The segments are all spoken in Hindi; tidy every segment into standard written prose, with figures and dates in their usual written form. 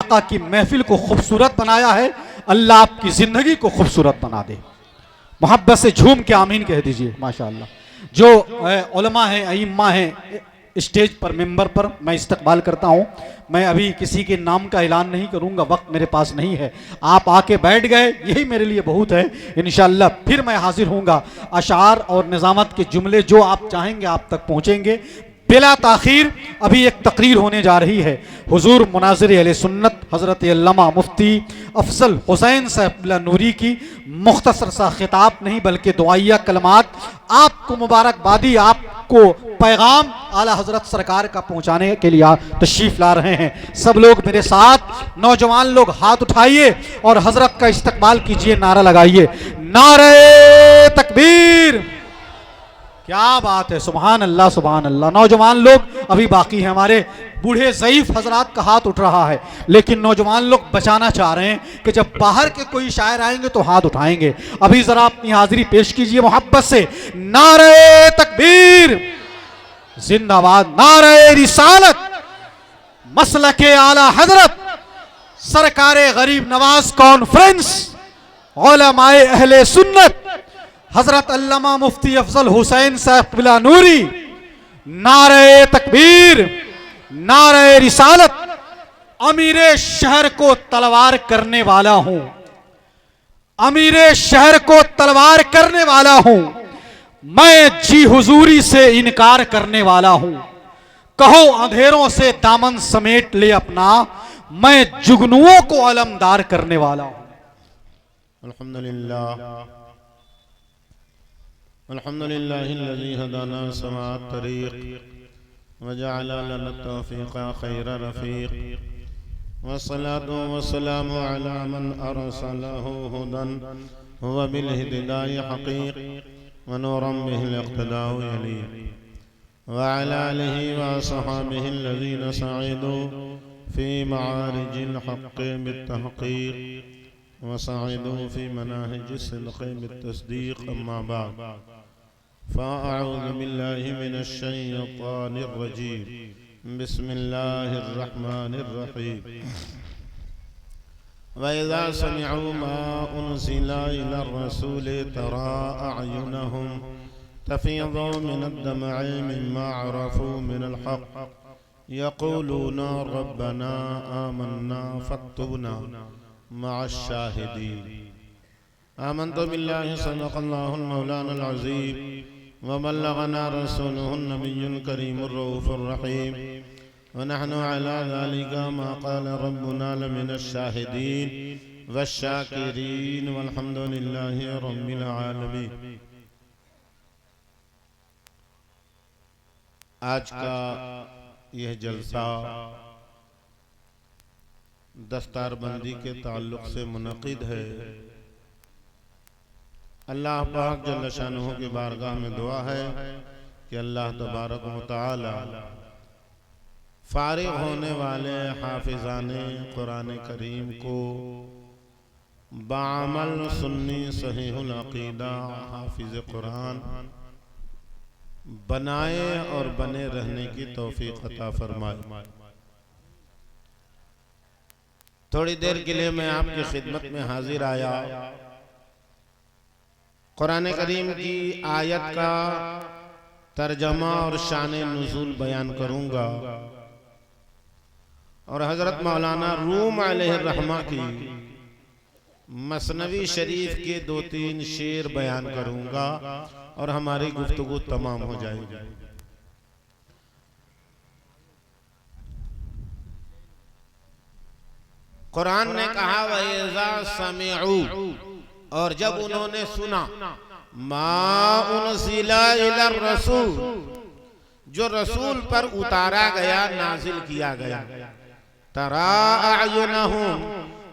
आका की महफिल को खूबसूरत बनाया है। अल्लाह आपकी ज़िंदगी को खूबसूरत बना दे। मोहब्बत से झूम के आमीन कह दीजिए। माशाअल्लाह। जो उलमा हैं, अइम्मा हैं, स्टेज पर, मेंबर पर मैं इस्तकबाल करता हूँ। मैं अभी किसी के नाम का ऐलान नहीं करूँगा, वक्त मेरे पास नहीं है। आप आके बैठ गए, यही मेरे लिए बहुत है। इंशाअल्लाह फिर मैं हाजिर हूँगा। अशार और निज़ामत के जुमले जो आप चाहेंगे आप तक पहुँचेंगे बिला ताखीर। अभी एक तकरीर होने जा रही है। हुजूर मुनाज़िर अहले सुन्नत हज़रत अल्लामा मुफ्ती अफजल हुसैन साहब नूरी की मुख्तसर सा खिताब नहीं बल्कि दुआइया कलमात, आपको मुबारकबादी, आपको पैगाम आला हजरत सरकार का पहुंचाने के लिए तशरीफ ला रहे हैं। सब लोग मेरे साथ, नौजवान लोग हाथ उठाइए और हजरत का इस्तकबाल कीजिए, नारा लगाइए, नारे तकबीर। क्या बात है, सुभान अल्लाह सुभान अल्लाह। नौजवान लोग अभी बाकी हैं, हमारे बूढ़े ज़ईफ हजरात का हाथ उठ रहा है, लेकिन नौजवान लोग बचाना चाह रहे हैं कि जब बाहर के कोई शायर आएंगे तो हाथ उठाएंगे। अभी जरा अपनी हाजिरी पेश कीजिए मोहब्बत से। नारे तकबीर जिंदाबाद, नारे रिसालत, मसलके आला हजरत सरकारे गरीब नवाज कॉन्फ्रेंस उलमाए अहले सुन्नत हजरत अल्लामा मुफ्ती अफजल हुसैन साहब क़िबला नूरी। नारे तकबीर, नारे रिसालत। अमीरे शहर को तलवार करने वाला हूं, अमीरे शहर को तलवार करने वाला हूं। मैं जी हुजूरी से इनकार करने वाला हूं। कहो अंधेरों से दामन समेट ले अपना, मैं जुगनुओं को अलमदार करने वाला हूं। अल्हम्दुलिल्लाह अल्हम्दुलिल्लाहिल्लज़ी हदाना समाअत तरीक़ वजअल लना तौफ़ीक़ खैर रफ़ीक़ वस्सलातु वस्सलामु अला मन अरसलहु हुदन हुवा बिल हिदाय हक़ीक़ व नूरन बिहिल इक़्तिदाउ यलीक़ व अला आलिहि व अस्हाबिहि अल्लज़ीना सअदू फ़ी मआरिजिल हक़्क़ बित्तहक़ीक़ व सअदू फ़ी मनाहिजिस सिद्क़ बित्तस्दीक़। अम्मा बाद फ़अऊज़ु बिल्लाहि मिनश शैतानिर रजीम। बिस्मिल्लाहिर रहमानिर रहीम। व इज़ा समिअू मा उनज़िला इलर रसूल तरा अअयुनहुम तफ़ीज़ु मिनद दम'i मिम्मा अरफ़ू मिनल हक़्क़ यक़ूलूना रब्बना आमन्ना फ़क्तुबना मअश शाहिदीन। आमन्तु बिल्लाहि सदक़ल्लाहुल मौलानाल अज़ीम व बल्लगना रसूलुहुन नबियुल करीमुर रऊफ़ुर रहीम व नहनु अला ज़ालिका मा क़ाल रब्बुना लमिनश शाहिदीन वश्शाकिरीन वल्हम्दुलिल्लाहि रब्बिल आलमीन। आज का यह जलसा दस्तारबंदी के ताल्लुक़ से मुनक़िद है। अल्लाह पाक जल्ल शानुहु की बारगाह में दुआ है कि अल्लाह तबारक व तआला फारिग होने वाले हाफिज़ाने कुरान करीम को बाअमल सुन्नी सहीहुल अक़ीदा हाफिज़ कुरान बनाए और बने रहने की तौफ़ीक़ अता फरमाए। थोड़ी देर के लिए मैं आपकी खिदमत में हाजिर आया। कुरान करीम की आयत का तर्जमा और शान नुज़ूल बयान करूंगा और हजरत मौलाना रूम अलैहिर्रहमा की मसनवी शरीफ के 2-3 शेर बयान करूंगा और हमारी गुफ्तगू तमाम हो जाएगी। कुरान ने कहा वइज़ा समिअू, और जब उन्होंने सुना, मा उनज़िला इलर रसूल, जो रसूल पर उतारा गया, नाजिल किया गया, तरा अयुनहुम,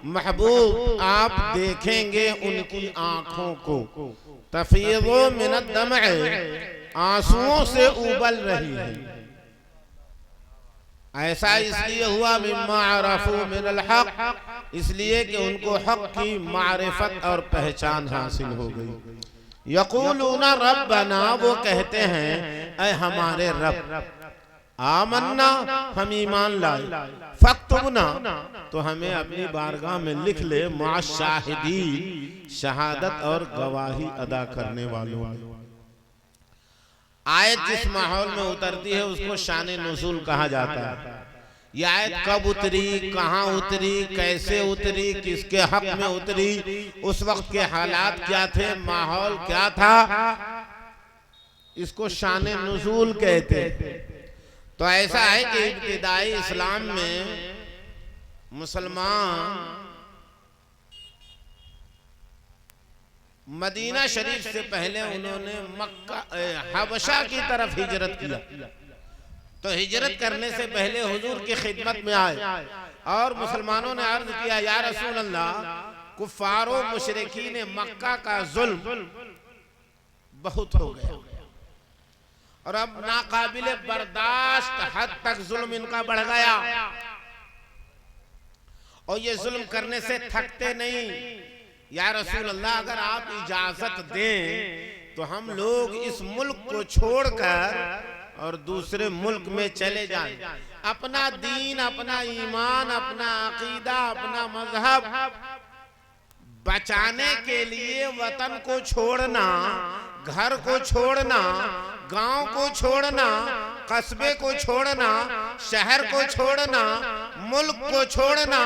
महबूब आप देखेंगे उनकी आंखों को, तफ़ीज़ु मिनद दम'i, आंसुओं से उबल रही है। ऐसा इसलिए हुआ मिम्मा अरफ़ू मिनल हक़, इसलिए कि उनको हक़ की मारिफत और पहचान हासिल हो गई। यक़ूलूना रब्बना, वो कहते हैं ऐ हमारे रब। आमन्ना, हम ईमान लाए, फक्तुबना, तो हमें अपनी बारगाह में लिख ले, मा शाहिदीन, शहादत और गवाही अदा करने वालों में। आयत जिस माहौल में उतरती है उसको शान नुज़ूल कहा जाता है। यह आयत कब उतरी, कहाँ उतरी, कैसे उतरी, किसके हक में उतरी, उस वक्त के हालात क्या थे, माहौल क्या था, इसको शान नुज़ूल कहते हैं। तो ऐसा है कि इब्तिदाई इस्लाम में मुसलमान मदीना शरीफ से पहले उन्होंने मक्का हबशा की तरफ हिजरत किया। तो हिजरत करने से पहले हुजूर की खिदमत में आए और मुसलमानों ने अर्ज किया, या रसूल अल्लाह, कुफारो मुशरिकीन मक्का का जुल्म बहुत हो गया और अब नाकाबिले बर्दाश्त हद तक जुल्म इनका बढ़ गया और ये जुल्म करने से थकते नहीं। या रसूल अल्लाह, अगर आप इजाजत दें तो हम लोग इस मुल्क को छोड़कर और दूसरे मुल्क में चले जाएं, अपना दीन, अपना ईमान, अपना अकीदा, अपना मजहब बचाने के लिए वतन को छोड़ना, घर को छोड़ना, गांव को छोड़ना, कस्बे को छोड़ना, शहर को छोड़ना, मुल्क को छोड़ना,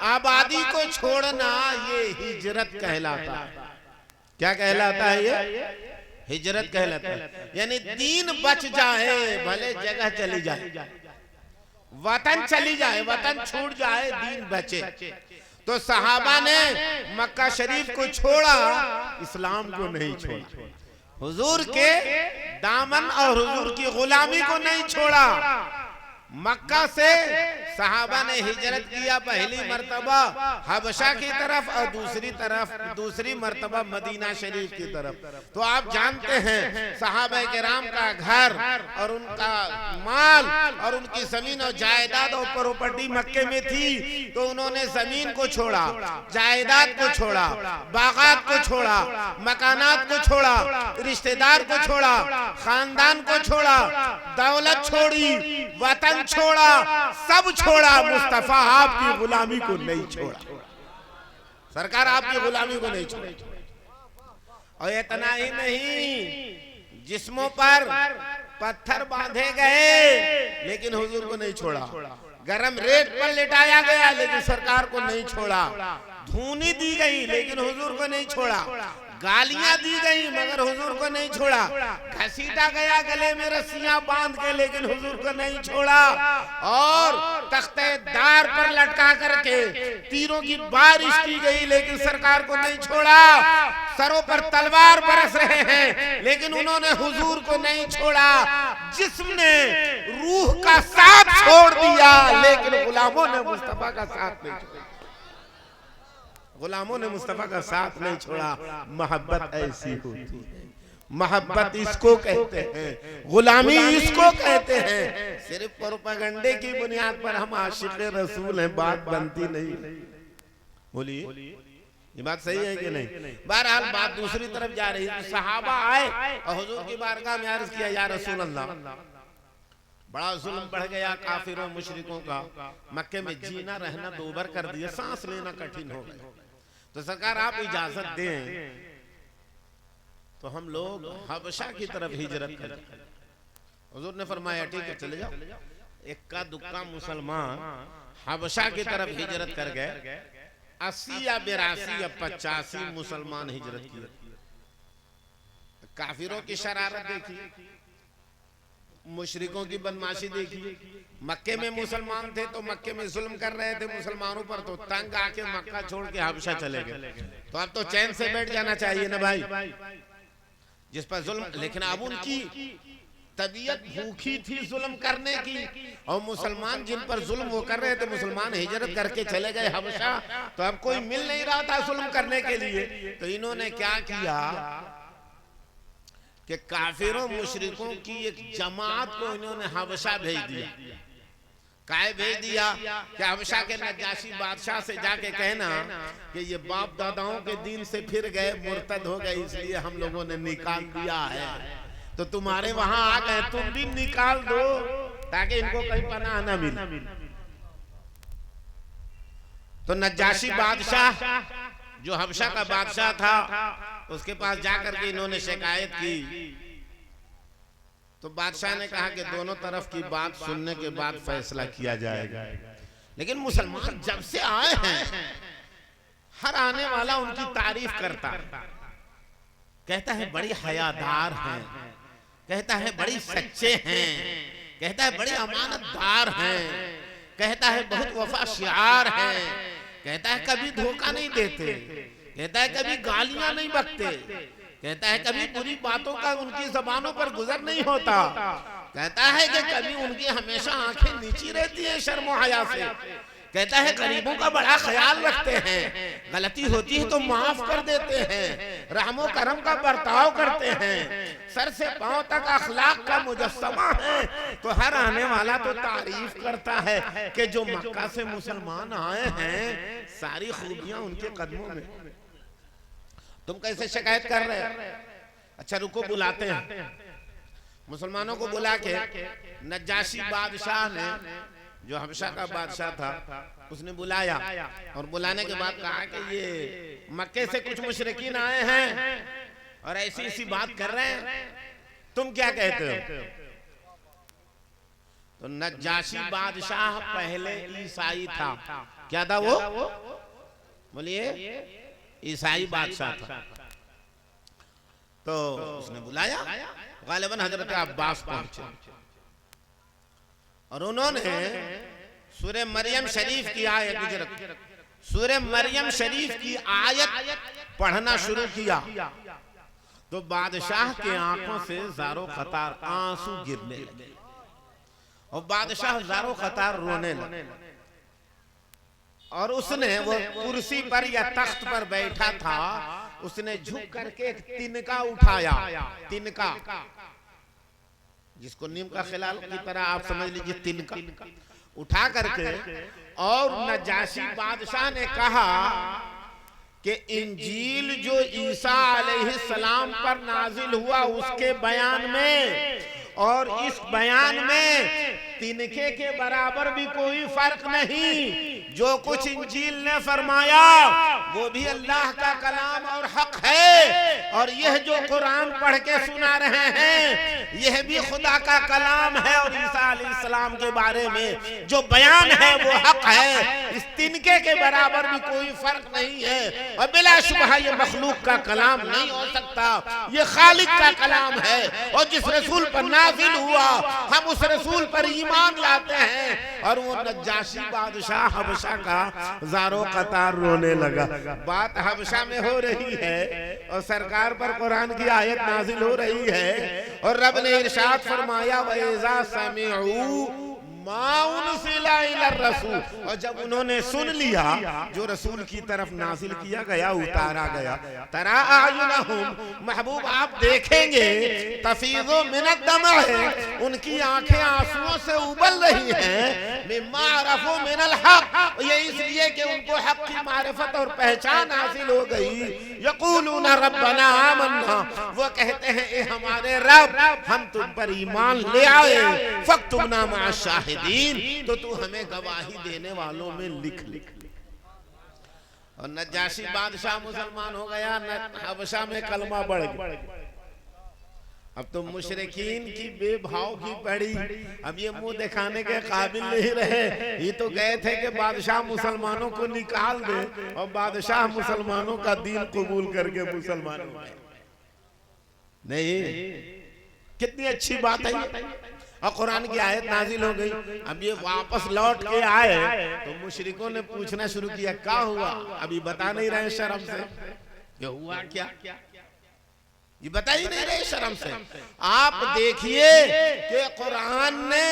आबादी को छोड़ना, ये हिजरत कहलाता है। क्या कहलाता है? ये हिजरत कहलाता है। यानी दीन बच जाए, भले जगह चली जाए, वतन चली जाए, वतन छूट जाए, दीन बचे। तो सहाबा ने मक्का शरीफ को छोड़ा, इस्लाम को नहीं छोड़ा। हुजूर के दामन और हुजूर की गुलामी को नहीं छोड़ा। मक्का से सहाबा ने हिजरत किया पहली मर्तबा हबशा की तरफ और दूसरी मर्तबा मदीना शरीफ की तरफ। तो आप जानते हैं सहाबा किराम का घर और उनका माल और उनकी जमीन और जायदाद और प्रॉपर्टी मक्के में थी, तो उन्होंने जमीन को छोड़ा, जायदाद को छोड़ा, बागात को छोड़ा, मकानात को छोड़ा, रिश्तेदार को छोड़ा, खानदान को छोड़ा, दौलत छोड़ी, वतन छोड़ा, सब छोड़ा, मुस्तफा आपकी गुलामी को नहीं छोड़ा। सरकार आपकी गुलामी को नहीं छोड़ा। और इतना ही नहीं, जिस्मों पर पत्थर बांधे गए लेकिन हुजूर को नहीं छोड़ा। गरम रेत पर लिटाया गया लेकिन सरकार को नहीं छोड़ा। धूनी दी गई लेकिन हुजूर को नहीं छोड़ा। गालियां दी गई मगर हुजूर को नहीं छोड़ा। घसीटा गया गले में रस्सियां बांध के लेकिन हुजूर को नहीं छोड़ा। और तख्ते दार पर लटका करके तीरों की बारिश की गई लेकिन सरकार को नहीं छोड़ा। सरों पर तलवार बरस रहे हैं लेकिन उन्होंने हुजूर को नहीं छोड़ा। जिसने रूह का साथ छोड़ दिया लेकिन गुलामों ने मुस्तफा का साथ नहीं छोड़ा। गुलामों ने मुस्तफा का साथ नहीं छोड़ा। मोहब्बत ऐसी होती है, मोहब्बत इसको कहते हैं, गुलामी इसको कहते हैं। सिर्फ प्रोपेगेंडे की बुनियाद पर हम आशिक़े रसूल हैं, बात बनती नहीं। बोलिए, ये बात सही है कि नहीं? बहरहाल बात दूसरी तरफ जा रही है। सहाबा आए और हुजूर की बारगाह में अर्ज किया, या रसूल अल्लाह, बड़ा जुल्म बढ़ गया काफिरों मुशरिकों का, मक्के में जीना रहना दोबर कर दिया, सांस लेना कठिन हो गया। तो सरकार आप इजाजत दें तो हम लोग हबशा की तरफ हिजरत करें। हुजूर ने फरमाया ठीक है चले जाओ। इक्का दुक्का मुसलमान हबशा की तरफ हिजरत कर गए। 80 या 82 या 85 मुसलमान हिजरत किए। काफिरों की शरारत देखी, मुशरिकों की बदमाशी देखी। मक्के में मुसलमान थे तो मक्के में जुल्म कर रहे थे मुसलमानों पर, तो तंग आके मक्का छोड़ के हबशा चले गए। तो अब तो चैन से बैठ जाना चाहिए ना भाई, जिस पर जुल्म। लेकिन अब उनकी तबीयत भूखी थी जुल्म करने की, और मुसलमान जिन पर जुल्म वो कर रहे थे, मुसलमान हिजरत करके चले गए हबशा, तो अब कोई मिल नहीं रहा था जुल्म करने के लिए। तो इन्होंने क्या किया कि काफिरों मुशरिकों की एक जमात को इन्होंने हबशा भेज दिया। काहे भेज दिया कि हबशा के नजाशी बादशाह से जाके कहना कि ये बाप दादाओं के दीन से फिर गए, मुर्तद हो गए, इसलिए हम लोगों ने निकाल दिया है। तो तुम्हारे वहां आ गए, तुम भी निकाल दो। ताकि इनको कहीं पनाह न मिले। तो नज्जाशी बादशाह जो हबशा का बादशाह था, उसके पास जाकर के इन्होंने शिकायत की। तो बादशाह ने कहा कि दोनों तरफ की बात सुनने के बाद फैसला किया जाएगा। लेकिन मुसलमान जब से आए हैं, हर आने वाला उनकी तारीफ करता, कहता है बड़ी हयादार हैं, कहता है बड़ी सच्चे हैं, कहता है बड़े अमानतदार हैं, कहता है बहुत वफाशियार हैं, कहता है कभी धोखा नहीं देते, कहता है कभी गालियां नहीं बकते, कहता है कभी बुरी बातों का उनकी जबानों पर गुजर नहीं होता, कहता है कि कभी उनकी हमेशा आंखें नीची रहती हैं शर्म और हया से, कहता है गरीबों का बड़ा ख्याल रखते हैं, गलती होती है तो माफ कर देते हैं, रहमो करम का बर्ताव करते हैं, सर से पांव तक अखलाक का मुजस्समा है। तो हर आने वाला तो तारीफ करता है कि जो मक्का से मुसलमान आए हैं, सारी खूबियां उनके कदमों में। तुम कैसे शिकायत कर रहे हैं? अच्छा रुको, बुलाते हैं। मुसलमानों को बुला के नज्जाशी बादशाह ने, जो हबशा का बादशाह था, उसने बुलाया और बुलाने के बाद कहा कि ये मक्के से कुछ मुशरिकीन आए हैं और ऐसी ऐसी बात कर रहे हैं, तुम क्या कहते हो? तो नज्जाशी बादशाह पहले ईसाई था। क्या था वो? बोलिए, ईसाई बादशाह था। तो उसने बुलाया, गालिबन हजरत अब्बास पहुंचे और उन्होंने सूरह मरियम शरीफ की आयत, गुजरत सूरह मरियम शरीफ की आयत पढ़ना शुरू किया। तो बादशाह के आंखों से ज़ारो क़तार आंसू गिरने लगे और बादशाह ज़ारो क़तार रोने लगे। और उसने, वो कुर्सी पर या तख्त पर बैठा था, उसने झुक करके एक तिनका उठाया, तिनका जिसको नीम का खिलाल की तरह आप समझ लीजिए, तिनका उठा करके, और नजाशी बादशाह ने कहा कि इंजील जो ईसा अलैहिस्सलाम पर नाजिल हुआ उसके बयान में और इस बयान में तिनके के बराबर भी कोई फर्क नहीं। जो कुछ इंजील ने फरमाया वो भी अल्लाह का कलाम और हक है, और यह जो कुरान पढ़ के सुना रहे हैं यह भी खुदा का कलाम है, और ईसा अलैहिस्सलाम के बारे में जो बयान है वो हक है। इस तिनके के बराबर भी कोई फर्क नहीं है, और बिलाशुबहा ये मखलूक का कलाम नहीं हो सकता, ये खालिक का कलाम है। और जिस रसूल पर नाजिल हुआ हम उस रसूल पर ईमान लाते हैं। और वो नज्जाशी बादशाह हबशा का ज़ारो क़तार रोने लगा। बात हबशा में हो रही है और सरकार पर कुरान की आयत नाजिल हो रही है, और रब ने इरशाद फरमाया वइज़ा समिअू मा उनज़िला इलर रसूल, और जब उन्होंने सुन लिया जो रसूल की तरफ नाजिल किया गया, उतारा गया, तरा आयुनहुम, महबूब आप देखेंगे, तफीज़ु मिनद दमा है, उनकी आंखें आंसुओं से उबल रही हैं, मिम्मा अरफू मिनल हक, ये इसलिए कि उनको हक की मारिफत और पहचान हासिल हो गई। यक़ूलूना रब्बना आमन्ना, वो कहते हैं ए हमारे रब, हम तुम पर ईमान ले आए, फक्तुबना मअश शाहिदीन, तो तू हमें गवाही देने वालों में लिख। और नज्जाशी बादशाह मुसलमान हो गया, हबशा में कलमा बढ़ गया। अब तो मुशरिकीन की बेभाव की पड़ी, अब ये मुंह दिखाने के काबिल नहीं रहे। ये तो गए थे कि बादशाह मुसलमानों को निकाल दे, और बादशाह मुसलमानों का दीन कबूल करके मुसलमान हो गए। नहीं, कितनी अच्छी बात है ये। और कुरान की आयत नाजिल हो गई। अब ये वापस लौट के आए तो मुशरिकों ने पूछना शुरू किया, क्या हुआ? अभी बता नहीं रहे शर्म से, ये हुआ क्या? ये बता ही नहीं रहे शर्म से। आप देखिए कि कुरान ने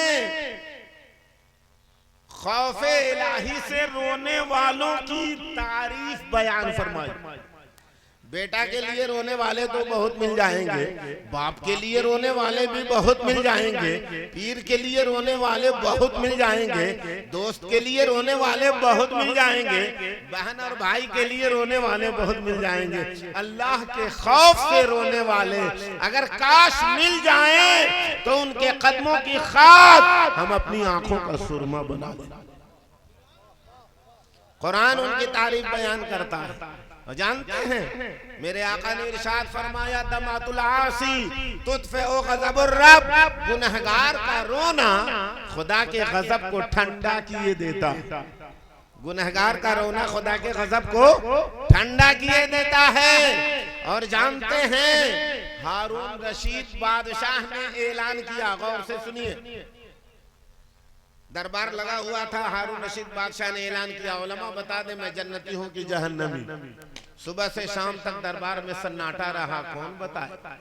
खौफे इलाही से रोने वालों की तारीफ बयान फरमाई। बेटा के लिए रोने वाले तो बहुत मिल जाएंगे, बाप के लिए रोने वाले भी बहुत मिल जाएंगे, पीर के लिए रोने वाले बहुत मिल जाएंगे, दोस्त के लिए रोने वाले बहुत मिल जाएंगे, बहन और भाई के लिए रोने वाले बहुत मिल जाएंगे। अल्लाह के खौफ से रोने वाले अगर काश मिल जाएं तो उनके कदमों की खाक हम अपनी आंखों का सुरमा बना दें। कुरान उनकी तारीफ बयान करता है। और जानते हैं मेरे आका ने इरशाद फरमाया, दमातुल आसी तुतफ़िउ ग़ज़बुर रब, गुनहगार का रोना खुदा के गजब को ठंडा किए देता। गुनहगार का रोना खुदा के गजब को ठंडा किए देता है। और जानते हैं हारून रशीद बादशाह ने ऐलान किया, गौर से सुनिए, दरबार लगा हुआ था, हारून रशीद बादशाह ने ऐलान किया, उलमा बता दे मैं जन्नती हूं कि जहन्नमी। सुबह से शाम तक दरबार में सन्नाटा रहा, कौन बताए।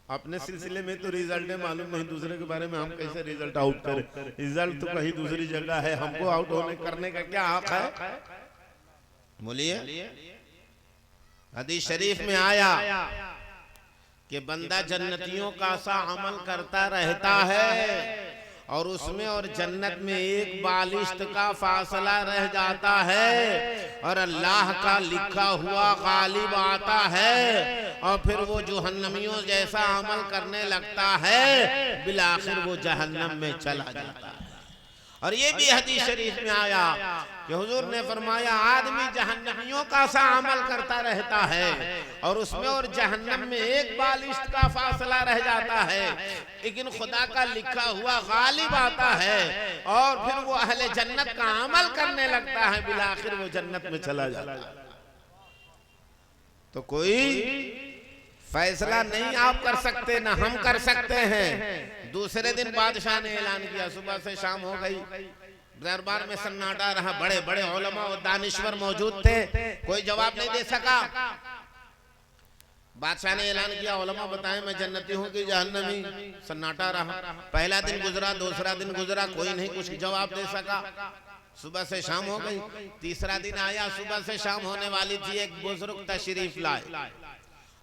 अपने सिलसिले में तो रिजल्ट मालूम नहीं, दूसरे के बारे में हम कैसे रिजल्ट आउट करें। रिजल्ट तो कहीं दूसरी जगह है, हमको आउट होने करने का क्या हक है। बोलिए, हदीस शरीफ में आया कि बंदा जन्नतियों का सा अमल करता रहता है और उसमें और जन्नत में एक बालिश्त का फासला रह जाता है और अल्लाह का लिखा हुआ गालिब आता है और फिर वो जहन्नमियों जैसा अमल करने लगता है, बिलाखिर वो जहन्नम में चला जाता है। और ये भी हदीस शरीफ में आया कि हुजूर ने फरमाया, आदमी जहन्नमियों का सा अमल करता रहता है और उसमें और जहन्नम में एक बालिश्त का फासला रह जाता है, लेकिन खुदा का लिखा हुआ गालिब आता है और फिर वो अहले जन्नत का अमल करने लगता है, बिलाखिर वो जन्नत में चला जाता है। तो कोई फैसला नहीं आप कर सकते, ना हम कर सकते हैं। दूसरे दिन बादशाह ने ऐलान किया, सुबह से शाम हो गई, दरबार में सन्नाटा रहा, बड़े बड़े उलमा और दानिश्वर मौजूद थे, कोई जवाब नहीं दे सका। बादशाह ने ऐलान किया, उलमा बताएं मैं जन्नती हूँ कि जहन्नमी। सन्नाटा रहा, पहला दिन गुजरा, दूसरा दिन गुजरा, कोई नहीं कुछ जवाब दे सका। सुबह से शाम हो गई, तीसरा दिन आया, सुबह से शाम होने वाली थी, एक बुजुर्ग तशरीफ लाए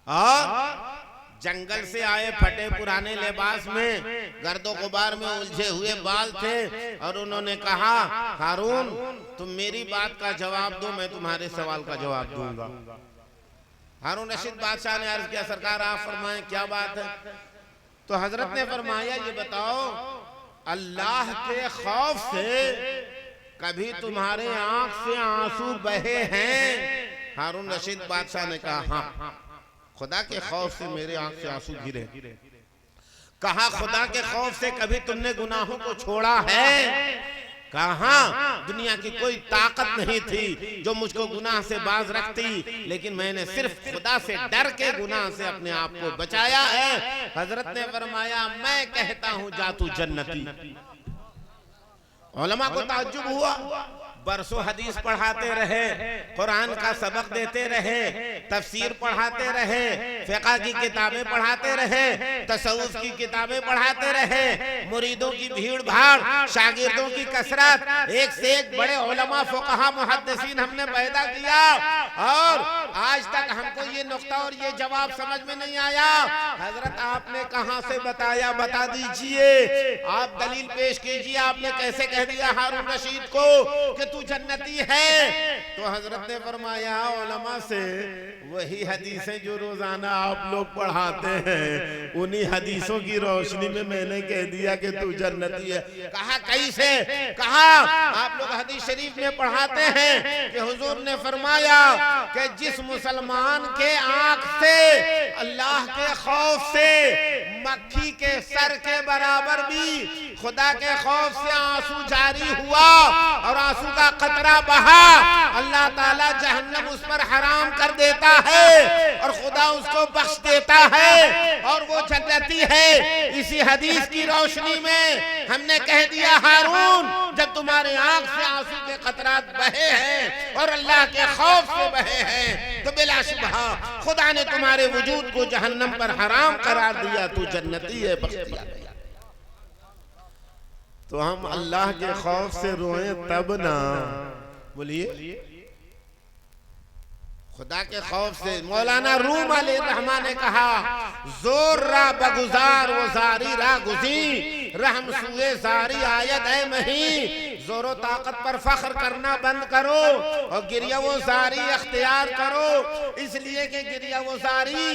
और जंगल से आए, फटे पुराने लिबास में, गर्दो गुबार में उलझे हुए बाल थे और उन्होंने कहा, हारून तुम मेरी बात का जवाब दो, मैं तुम्हारे सवाल का जवाब दूंगा। हारून रशीद बादशाह ने अर्ज किया, सरकार आप फरमाएं क्या बात है। तो हजरत ने फरमाया, ये बताओ अल्लाह के खौफ से कभी तुम्हारे आंख से आंसू बहे हैं। हारून रशीद बादशाह ने कहा, हाँ, खुदा के खौफ से मेरे आंख से आंसू गिरे। कहा, खुदा के खौफ से कभी तुमने गुनाहों को छोड़ा है? कहा, दुनिया की कोई ताकत नहीं थी जो मुझको गुनाह से बाज रखती, लेकिन मैंने सिर्फ खुदा से डर के गुनाह से अपने आप को बचाया है। हजरत ने फरमाया, मैं कहता हूं जा तू जन्नती। उलमा को ताज्जुब हुआ, बरसों हदीस पढ़ाते रहे, कुरान का सबक देते रहे, तफसीर पढ़ाते रहे, फिक़ह की किताबें पढ़ाते रहे, तसव्वुफ की किताबें पढ़ाते रहे, मुरीदों की भीड़ भाड़, शागिर्दों की कसरत, एक से एक बड़े उलमा फुक़हा मुहद्दिसीन हमने पैदा किया और आज तक हमको ये नुक्ता और ये जवाब समझ में नहीं आया। हजरत आपने कहां से बताया, बता दीजिए, आप दलील पेश कीजिए, आपने कैसे कह दिया हारून रशीद को कि तू जन्नती है। तो हजरत ने फरमाया, उलमा से वही हदीसें जो रोजाना आप लोग पढ़ाते हैं, उन्हीं हदीसों की रोशनी में मैंने कह दिया कि तू जन्नती है। कहा कैसे? कहा आप लोग हदीस शरीफ में पढ़ाते हैं कि हुजूर ने फरमाया कि जिस मुसलमान के आंख से अल्लाह के खौफ से मक्खी के सर के बराबर भी खुदा के खौफ से आंसू जारी हुआ और आंसू का कतरा बहा, अल्लाह ताला जहन्नम उस पर हराम कर देता है और खुदा उसको बख्श देता है और वो जन्नती है। इसी हदीस की रोशनी में हमने कह दिया, हारून जब तुम्हारे आंख से आंसू के कतरात बहे हैं और अल्लाह के खौफ से बहे हैं, तो बिलाशुबहा खुदा ने तुम्हारे वजूद को जहन्नम पर हराम करार दिया, तू जन्नती है, बख्श दिया। तो हम अल्लाह के खौफ से रोएं तब ना, बोलिए, खुदा के खौफ से। मौलाना रूम अलैहिर्रहमान ने कहा, जोर रा बगुजार वो जारी रा गुजी, रहम सुए जारी आयत है मही। जोरो ताकत पर फख्र करना बंद करो और गिरिया वो जारी अख्तियार करो, इसलिए कि गिरिया वो जारी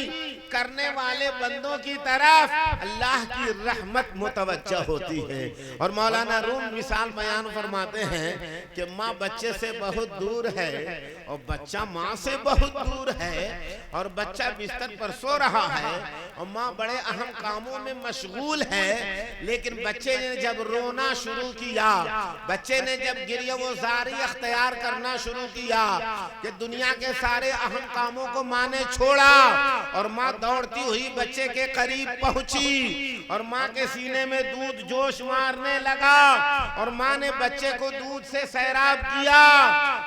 करने वाले बंदों की तरफ अल्लाह की रहमत मुतवज्जा होती है। और मौलाना रूम मिसाल बयान फरमाते हैं कि माँ बच्चे से बहुत दूर है और बच्चा माँ से बहुत दूर है, और बच्चा बिस्तर पर सो रहा है और माँ बड़े अहम कामों में मशगूल है। लेकिन बच्चे ने जब रोना शुरू किया, बच्चे ने जब गिरियावज़ारी अख्तियार करना शुरू किया कि दुनिया के सारे अहम कामों को माँ ने छोड़ा, और माँ दौड़ती हुई बच्चे के करीब पहुंची और माँ के सीने में दूध जोश मारने लगा और माँ ने बच्चे को दूध से सैराब किया।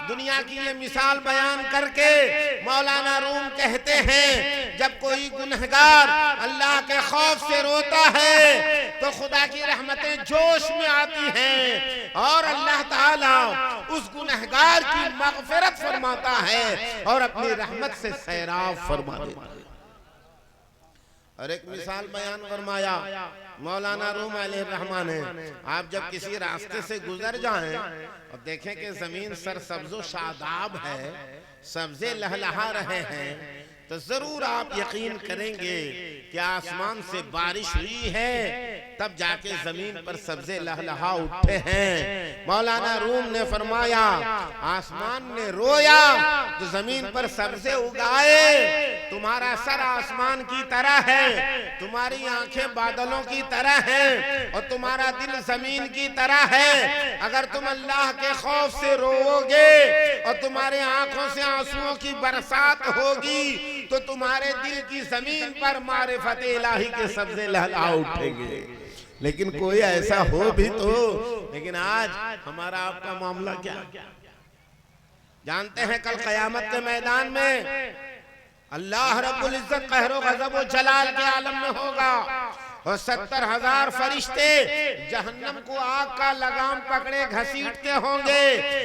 दुनिया की ये मिसाल बयान करके मौलाना रूम कहते हैं, जब कोई गुनहगार अल्लाह के खौफ से रोता है तो खुदा की रहमतें जोश में आती हैं और अल्लाह ताला उस गुनहगार की मग़फ़िरत फरमाता है और अपनी रहमत से सैराब फरमा देता है। और एक मिसाल बयान फरमाया मौलाना रूम अलैहिर्रहमान ने, आप जब किसी रास्ते से गुजर जाएं और देखें कि जमीन सरसब्ज़ो शादाब है, सब्ज़े लहलहा रहे हैं, तो जरूर आप यकीन करेंगे कि आसमान से बारिश हुई है, तब जाके जमीन पर सब्ज़े लहलहा उठे हैं। मौलाना रूम ने फरमाया, आसमान ने रोया तो जमीन पर सब्ज़े उगाए। तुम्हारा सर आसमान की तरह है, तुम्हारी आंखें बादलों की तरह हैं और तुम्हारा दिल जमीन की तरह है। अगर तुम अल्लाह के खौफ से रोओगे और तुम्हारे आंखों से आंसुओं की बरसात होगी तो तुम्हारे दिल की जमीन पर मारिफत इलाही के सब्ज़े लहला उठेंगे। लेकिन कोई ऐसा हो भी तो, लेकिन आज हमारा आपका मामला क्या? जानते हैं कल क़यामत के मैदान में अल्लाह रब्बुल इज्जत कहरो गज़ब व जलाल के आलम में होगा और 70,000 फरिश्ते जहन्नम को आग का लगाम पकड़े घसीटते होंगे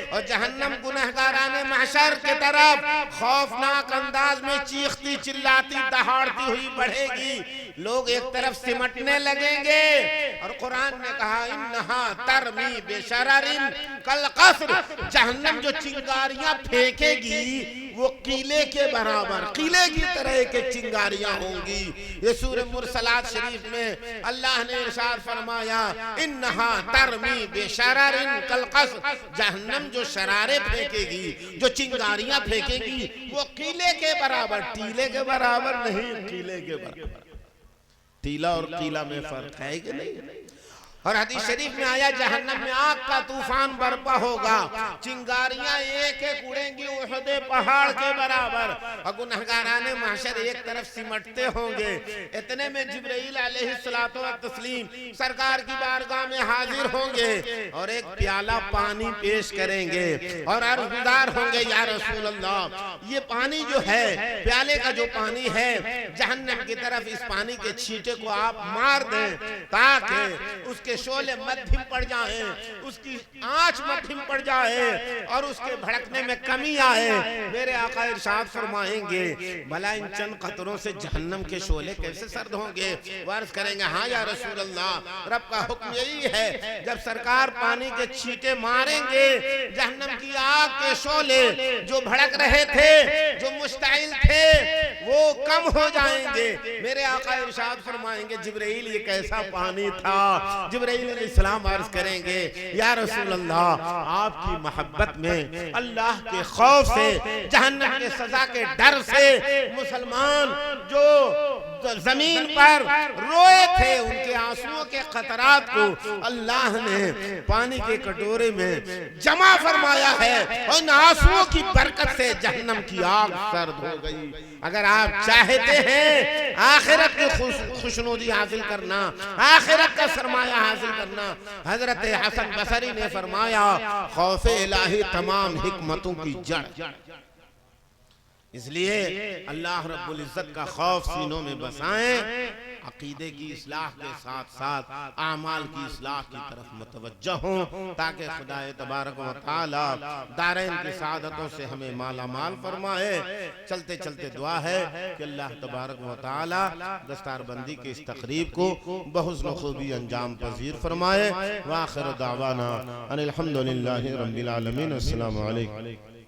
और जहन्नम गुनहगाराने महशर के तरफ खौफनाक अंदाज में चीखती चिल्लाती दहाड़ती हुई बढ़ेगी। लोग एक तरफ सिमटने लगेंगे और कुरान ने कहा, इन्नहा तरमी बेशररिन कल क़स्र, जहन्नम जो चिंगारियां फेंकेगी वो किले के बराबर, किले की तरह के चिंगारियां होंगी। ये सूरह मुरसलात शरीफ में अल्लाह ने इरशाद फरमाया, इन्नहा तरमी बेशररिन कल क़स्र, जहन्नम जो शरारे फेंकेगी, जो चिंगारियां फेंकेगी वो किले के बराबर, टीले के बराबर नहीं, किले के बराबर। टीला और किला में फर्क है कि नहीं? और हदीस शरीफ में आया, जहन्नम में आग का तूफान बर्पा होगा, चिंगारियां एक एक उड़ेंगी उहद पहाड़ के बराबर और गुनहगाराने महशर एक तरफ सिमटते होंगे। इतने में जिब्राइल अलैहिस्सलातो व तस्लीम सरकार की बारगाह में हाजिर होंगे और एक प्याला पानी पेश करेंगे और अर्ज़दार होंगे, या रसूल अल्लाह, ये पानी जो है, प्याले का जो पानी है, जहन्नम की तरफ इस पानी के छींटे को आप मार दें ताकि उसके शोले मध्यम पड़ जाए, उसकी आंच मध्यम पड़ जाए और उसके भड़कने में कमी आए। मेरे आका इरशाद फरमाएंगे, भला इन चंद कतरों से जहन्नम के शोले कैसे सर्द होंगे? वर्ष करेंगे, हाँ या रसूल अल्लाह, रब का हुक्म यही है, जब सरकार पानी के छींटे मारेंगे जहन्नम की आग के शोले जो भड़क रहे थे, जो मुश्ताइल थे, वो कम हो जाएंगे। मेरे आका इरशाद फरमाएंगे, जिब्राइल ये कैसा पानी था? जिब्राइल अलैहिस्सलाम अर्ज करेंगे, या रसूल अल्लाह, आपकी मोहब्बत में, अल्लाह के खौफ से, जहन्नम के सजा के डर से मुसलमान जो जमीन पर रोए थे उनके आंसुओं के कतरात को अल्लाह ने पानी के कटोरे में जमा फरमाया है और इन आंसुओं की बरकत से जहन्नम की आग सर्द हो गई। अगर आप चाहते हैं आखिरत की खुशनुदी हासिल करना, आखिरत का सरमाया हासिल करना, हजरत हसन बसरी ने फरमाया, खौफ इलाही तमाम हिकमतों की जड़। इसलिए अल्लाह रब्बुल इज्जत का खौफ सीनों में बसाएं, अकीदे की इस्लाह के साथ साथ आमाल की इस्लाह की तरफ मुतवज्जह हों, ताकि खुदाए तबारक व तआला दारैन की सादतों से हमें माला माल फरमाए। चलते चलते दुआ है कि अल्लाह तबारक व तआला दस्तारबंदी के इस तकरीब को बहुस्न खूबी अंजाम पजीर फरमाए। व आखिर दावाना अनिल हम्दुलिल्लाहि रब्बिल आलमीन। अस्सलामु अलैकुम।